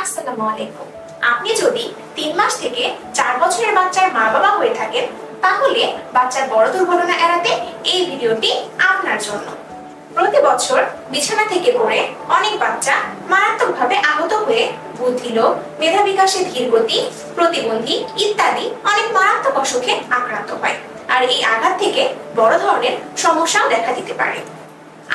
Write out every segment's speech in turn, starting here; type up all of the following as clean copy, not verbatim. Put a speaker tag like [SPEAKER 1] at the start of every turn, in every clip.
[SPEAKER 1] আসসালামু আলাইকুম। আপনি যদি 3 মাস থেকে 4 বছরের বাচ্চার মা বাবা হয়ে থাকেন তাহলে বাচ্চার বড় দুর্ঘটনা এড়াতে এই ভিডিওটি আপনার জন্য। প্রতি বছর বিছানা থেকে পড়ে অনেক বাচ্চা মারাত্মকভাবে আহত হয়ে বুদ্ধিলোপ, মেধা বিকাশে ধীরগতি, প্রতিবন্ধী ইত্যাদি অনেক মারাত্মক অসুখে আক্রান্ত হয়। আর এই আঘাত থেকে বড় ধরনের সমস্যাও দেখা দিতে পারে।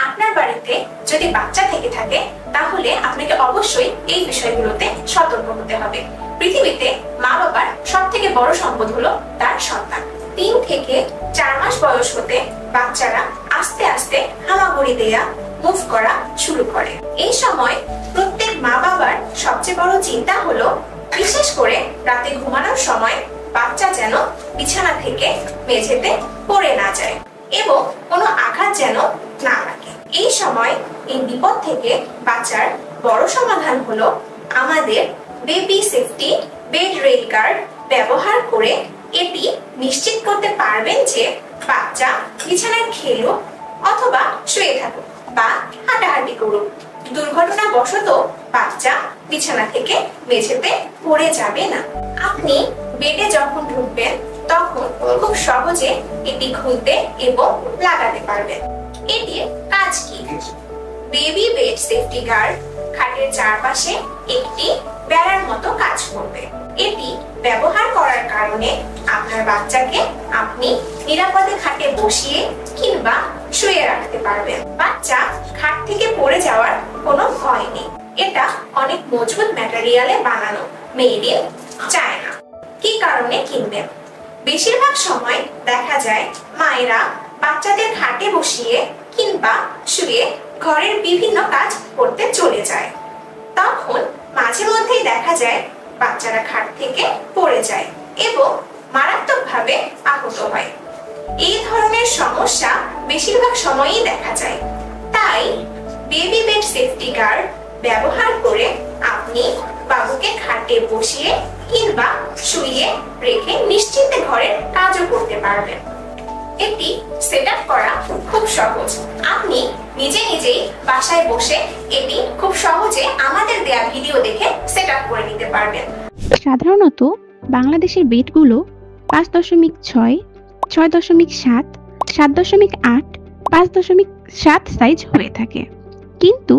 [SPEAKER 1] আপনার বাড়িতে যদি বাচ্চা থেকে থাকে তাহলে আপনাকে অবশ্যই এই বিষয়গুলোতে সতর্ক হতে হবে। পৃথিবীতে মা বাবার সবথেকে বড় সম্পদ হলো তার সন্তান। 3 থেকে 4 মাস বয়স হতে বাচ্চারা আস্তে আস্তে হামাগুড়ি দেয়া, মুভ করা শুরু করে। এই সময় প্রত্যেক মা বাবার সবচেয়ে বড় চিন্তা হলো বিশেষ করে রাতে ঘুমানোর সময় বাচ্চা যেন বিছানা থেকে মেঝেতে পড়ে না যায় এবং কোনো আঘাত যেন না লাগে। এই সময় এই বিপদ থেকে বাঁচার বড় সমাধান হলো আমাদের baby safety bed rail guard ব্যবহার করে এটি নিশ্চিত করতে পারবেন যে বাচ্চা বিছানায় খেলুক অথবা শুয়ে থাকুক বা হাঁটাহাঁটি করুক, দুর্ঘটনাবশত বাচ্চা বিছানা থেকে মেঝেতে পড়ে যাবে না। আপনি বেডে যখন ঢুকবেন তখন খুব সহজে এটি খুলতে এবং লাগাতে পারবেন। এটির কাজ কি? বেবি বেড সেফটি গার্ড খাটের চারপাশে একটি বেড়ার মতো কাজ করবে। এটি ব্যবহার করার কারণে আপনার বাচ্চাকে আপনি নিরাপদে খাটে বসিয়ে কিংবা শুয়ে রাখতে পারবেন। বাচ্চা খাট থেকে পড়ে যাওয়ার কোনো ভয় নেই। এটা অনেক মজবুত ম্যাটেরিয়ালে বানানো, মেড ইন চায়না। কি কারণে কিনবেন? বেশিরভাগ সময় দেখা যায় মায়েরা বাচ্চাদের খাটে বসিয়ে কিংবা শুয়ে ঘরের বিভিন্ন কাজ করতে চলে যায়। তখন মাঝে মধ্যেই দেখা যায় বাচ্চারা খাট থেকে পড়ে যায় এবং মারাত্মকভাবে আহত হয়। এই ধরনের সমস্যা বেশিরভাগ সময়ই দেখা যায়। তাই বেবি বেড সেফটি গার্ড ব্যবহার করে আপনি বাবুকে খাটে বসিয়ে কিংবা শুইয়ে রেখে নিশ্চিন্তে ঘরের কাজও করতে পারবেন। এটি সেটআপ করা খুব সহজ। আপনি নিজেই বাসায় বসে এটি খুব সহজে আমাদের দেয়া ভিডিও দেখে সেটআপ করে নিতে পারবেন।
[SPEAKER 2] সাধারণত বাংলাদেশের বেডগুলো 5.6, 6.7, 7.8, 5.7 সাইজ হয়ে থাকে। কিন্তু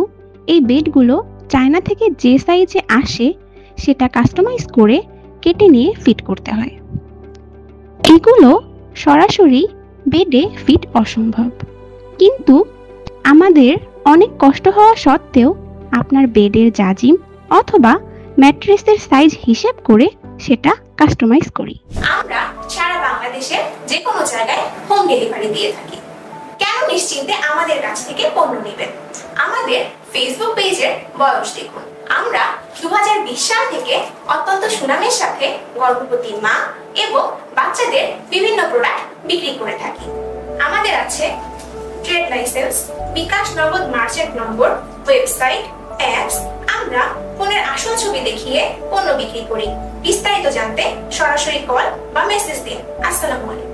[SPEAKER 2] এই বেডগুলো চায়না থেকে যে সাইজে আসে সেটা কাস্টমাইজ করে কেটে নিয়ে ফিট করতে হয়। এগুলো সরাসরি বেডে ফিট অসম্ভব, কিন্তু আমাদের অনেক কষ্ট হওয়া সত্ত্বেও আপনার বেডের জাজিম অথবা ম্যাট্রেসের সাইজ হিসেব করে সেটা কাস্টমাইজ করি।
[SPEAKER 1] আমরা সারা বাংলাদেশের যে কোনো জায়গায় হোম ডেলিভারি দিয়ে থাকি। কেন নিশ্চিন্তে আমাদের কাছ থেকে পণ্য নেবেন? আমাদের ফেসবুক পেজের বয়স দেখুন। আমরা 2020 সাল থেকে অত্যন্ত সুনামের সাথে গর্ভবতী মা এবং বাচ্চাদের বিভিন্ন প্রোডাক্ট বিক্রি করে থাকি। আমাদের আছে ট্রেড লাইসেন্স, বিকাশ নগদ মার্চেন্ট নম্বর, ওয়েবসাইট, অ্যাপস। আমরা ফোনের আসল ছবি দেখিয়ে পণ্য বিক্রি করি। বিস্তারিত জানতে সরাসরি কল বা মেসেজ দিন। আসসালামু আলাইকুম।